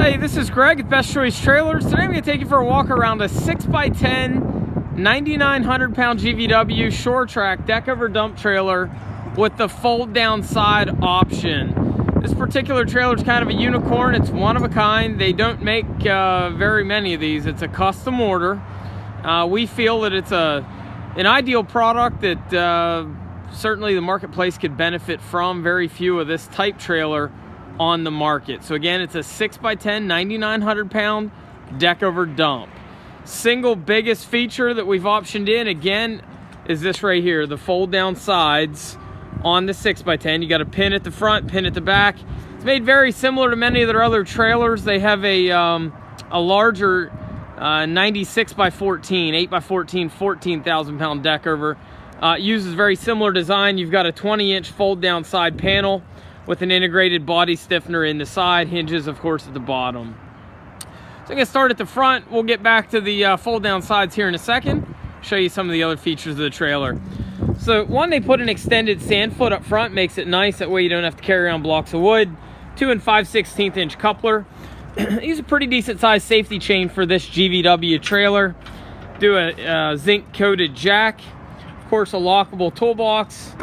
Hey, this is Greg at Best Choice Trailers. Today I'm going to take you for a walk around a 6x10, 9,900 pound GVW shore track Deckover dump trailer with the fold down side option. This particular trailer is kind of a unicorn. It's one of a kind. They don't make very many of these. It's a custom order. We feel that it's an ideal product that certainly the marketplace could benefit from. Very few of this type trailer on the market. So again, it's a 6x10, 9,900 pound Deckover dump. Single biggest feature that we've optioned in, again, is this right here, the fold down sides on the 6x10. You got a pin at the front, pin at the back. It's made very similar to many of their other trailers. They have a larger 96x14, 8x14, 14,000 pound Deckover. Uses very similar design. You've got a 20-inch fold down side panel with an integrated body stiffener in the side, hinges of course at the bottom. So I'm going to start at the front. We'll get back to the fold down sides here in a second, show you some of the other features of the trailer. So one, they put an extended sand foot up front, makes it nice, that way you don't have to carry around blocks of wood. 2 5/16 inch coupler. Use a pretty decent sized safety chain for this GVW trailer. Do a zinc coated jack, of course a lockable toolbox,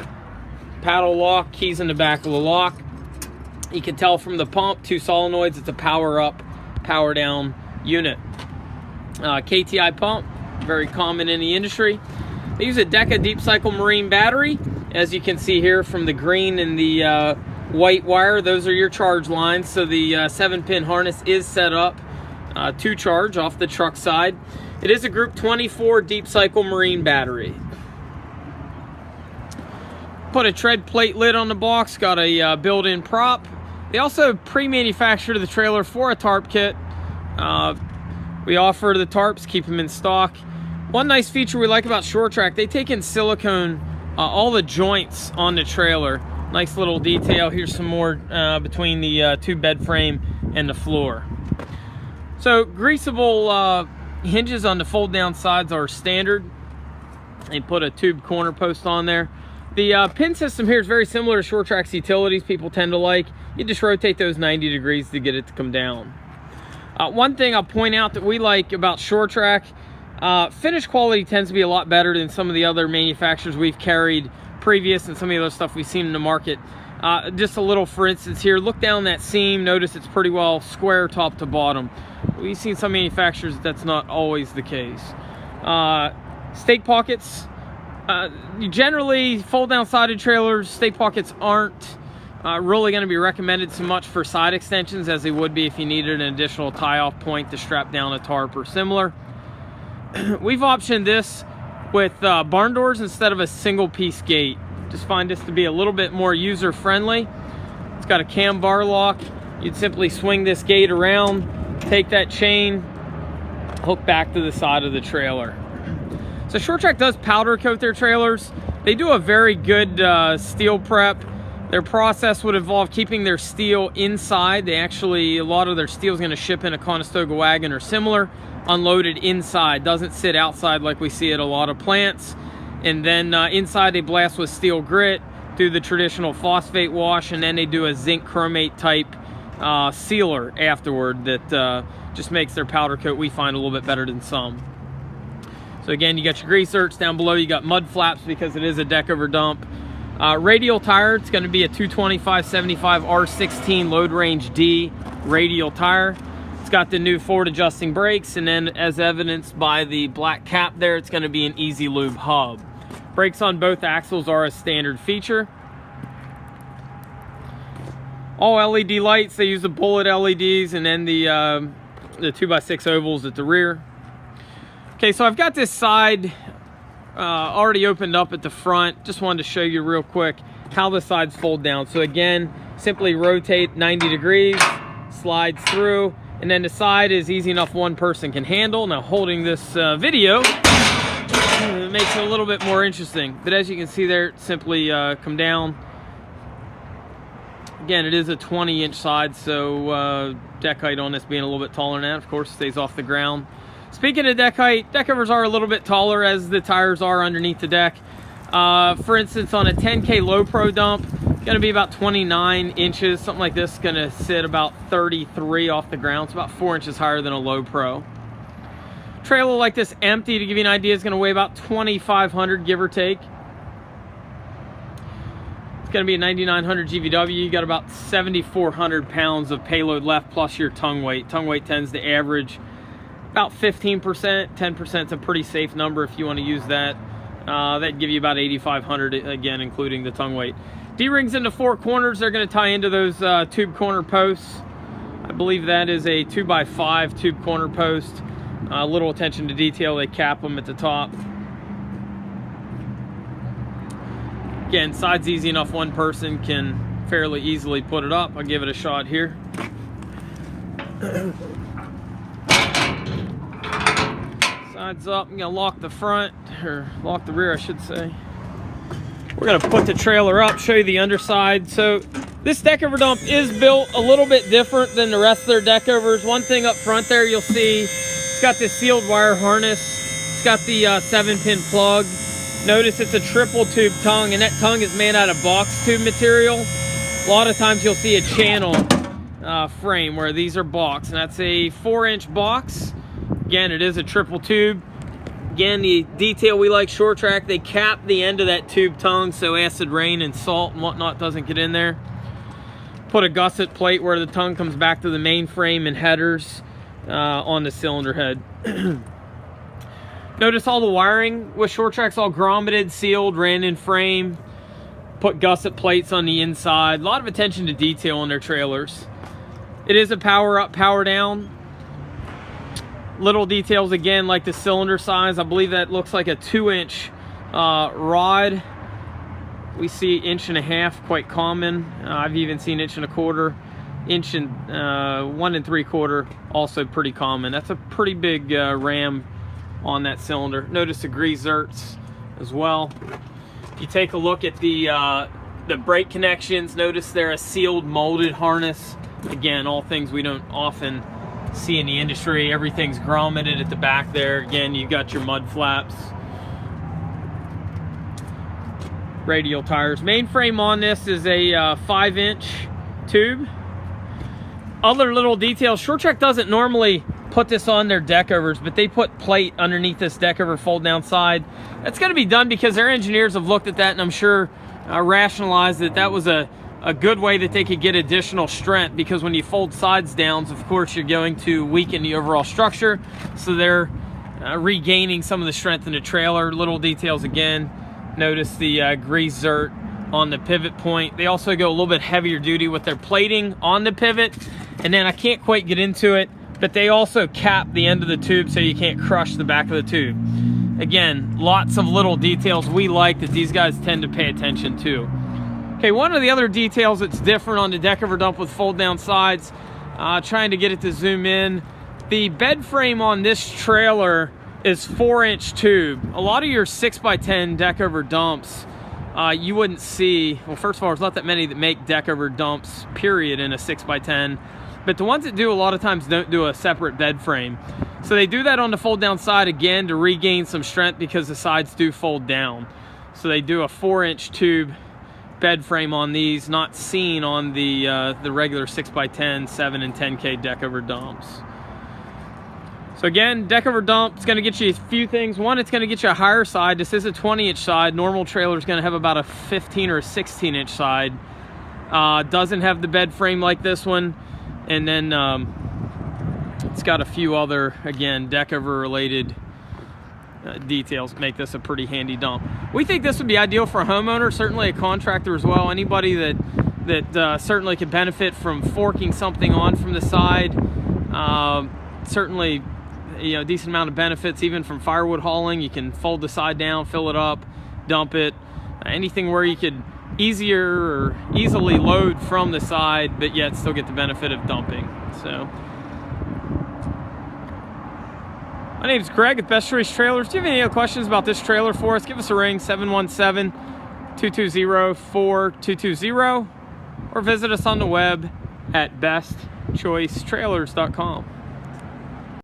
paddle lock, keys in the back of the lock. You can tell from the pump, 2 solenoids, it's a power up, power down unit. KTI pump, very common in the industry. They use a Deckover deep cycle marine battery. As you can see here from the green and the white wire, those are your charge lines. So the 7-pin harness is set up to charge off the truck side. It is a Group 24 deep cycle marine battery. Put a tread plate lid on the box, got a built-in prop. They also pre-manufactured the trailer for a tarp kit. We offer the tarps, keep them in stock. One nice feature we like about Shore Track, they take in silicone all the joints on the trailer. Nice little detail. Here's some more between the 2 bed frame and the floor. So greasable hinges on the fold down sides are standard. They put a tube corner post on there. The pin system here is very similar to Shore Track's utilities people tend to like. You just rotate those 90 degrees to get it to come down. One thing I'll point out that we like about Shore Track, finish quality tends to be a lot better than some of the other manufacturers we've carried previous and some of the other stuff we've seen in the market. Just a little for instance here, look down that seam, notice it's pretty well square top to bottom. We've seen some manufacturers that's not always the case. Stake pockets. Generally, fold-down sided trailers, stake pockets aren't really going to be recommended so much for side extensions as they would be if you needed an additional tie-off point to strap down a tarp or similar. We've optioned this with barn doors instead of a single-piece gate. Just find this to be a little bit more user-friendly. It's got a cam bar lock. You'd simply swing this gate around, take that chain, hook back to the side of the trailer. So Shore Track does powder coat their trailers. They do a very good steel prep. Their process would involve keeping their steel inside. They actually, a lot of their steel is going to ship in a Conestoga wagon or similar, unloaded inside. Doesn't sit outside like we see at a lot of plants. And then inside they blast with steel grit, do the traditional phosphate wash, and then they do a zinc chromate type sealer afterward that just makes their powder coat, we find, a little bit better than some. So again, you got your grease zerks down below. You got mud flaps because it is a Deckover dump. Radial tire, it's going to be a 225/75 R16 load range D radial tire. It's got the new forward adjusting brakes, and then as evidenced by the black cap there, it's going to be an easy lube hub. Brakes on both axles are a standard feature. All LED lights, they use the bullet LEDs, and then the 2x6 ovals at the rear. Okay, so I've got this side already opened up at the front. Just wanted to show you real quick how the sides fold down. So again, simply rotate 90 degrees, slides through, and then the side is easy enough one person can handle. Now holding this video makes it a little bit more interesting. But as you can see there, simply come down. Again, it is a 20-inch side, so deck height on this being a little bit taller than that, of course, stays off the ground. Speaking of deck height, deck covers are a little bit taller as the tires are underneath the deck. For instance, on a 10K low pro dump, Gonna be about 29 inches, something like this. Gonna sit about 33 off the ground. It's about 4 inches higher than a low pro. Trailer like this empty, to give you an idea, is gonna weigh about 2,500, give or take. It's gonna be a 9900 GVW. You got about 7,400 pounds of payload left, plus your tongue weight. Tongue weight tends to average about 15%. 10% is a pretty safe number if you want to use that. That'd give you about 8,500, again, including the tongue weight. D-rings into 4 corners. They're going to tie into those tube corner posts. I believe that is a 2x5 tube corner post. A little attention to detail. They cap them at the top. Again, side's easy enough. One person can fairly easily put it up. I'll give it a shot here. Sides up. I'm going to lock the front, or lock the rear, I should say. We're going to put the trailer up, show you the underside. So this Deckover dump is built a little bit different than the rest of their Deckovers. One thing up front there, you'll see it's got this sealed wire harness. It's got the 7-pin plug. Notice it's a triple tube tongue, and that tongue is made out of box tube material. A lot of times you'll see a channel frame where these are box, and that's a 4-inch box. Again, it is a triple tube. Again, the detail we like Short Trac, they cap the end of that tube tongue so acid rain and salt and whatnot doesn't get in there. Put a gusset plate where the tongue comes back to the main frame and headers on the cylinder head. Notice all the wiring with Short Trac's all grommeted, sealed, ran in frame. Put gusset plates on the inside. A lot of attention to detail on their trailers. It is a power up, power down. Little details again, like the cylinder size. I believe that looks like a 2-inch rod. We see 1.5 inch, quite common. I've even seen 1.25 inch, and 1 3/4 also pretty common. That's a pretty big ram on that cylinder. Notice the grease zerks as well. You take a look at the brake connections. Notice they're a sealed molded harness. Again, all things we don't often see in the industry. Everything's grommeted at the back there. Again, you got your mud flaps. Radial tires. Main frame on this is a 5-inch tube. Other little details, Short Trac doesn't normally put this on their Deckovers, but they put plate underneath this Deckover fold down side. That's going to be done because their engineers have looked at that, and I'm sure rationalized that that was a good way that they could get additional strength, because when you fold sides down, of course, you're going to weaken the overall structure. So they're regaining some of the strength in the trailer. Little details again. Notice the grease zert on the pivot point. They also go a little bit heavier duty with their plating on the pivot. And then I can't quite get into it, but they also cap the end of the tube so you can't crush the back of the tube. Again, lots of little details we like that these guys tend to pay attention to. Okay, one of the other details that's different on the Deckover dump with fold down sides, trying to get it to zoom in. The bed frame on this trailer is 4-inch tube. A lot of your 6x10 Deckover dumps, you wouldn't see, well, first of all, there's not that many that make Deckover dumps, period, in a 6x10. But the ones that do, a lot of times don't do a separate bed frame. So they do that on the fold down side, again, to regain some strength because the sides do fold down. So they do a 4-inch tube bed frame on these, not seen on the regular 6x10, 7 and 10K Deckover dumps. So again, Deckover dump is going to get you a few things. One, it's going to get you a higher side. This is a 20-inch side. Normal trailer is going to have about a 15 or a 16-inch side. Doesn't have the bed frame like this one. And then it's got a few other, again, Deckover related details make this a pretty handy dump. We think this would be ideal for a homeowner, certainly a contractor as well. Anybody that certainly could benefit from forking something on from the side. Certainly, you know, a decent amount of benefits even from firewood hauling. You can fold the side down, fill it up, dump it. Anything where you could easily load from the side, but yet still get the benefit of dumping. So, my name's Greg at Best Choice Trailers. Do you have any other questions about this trailer for us? Give us a ring, 717-220-4220, or visit us on the web at bestchoicetrailers.com.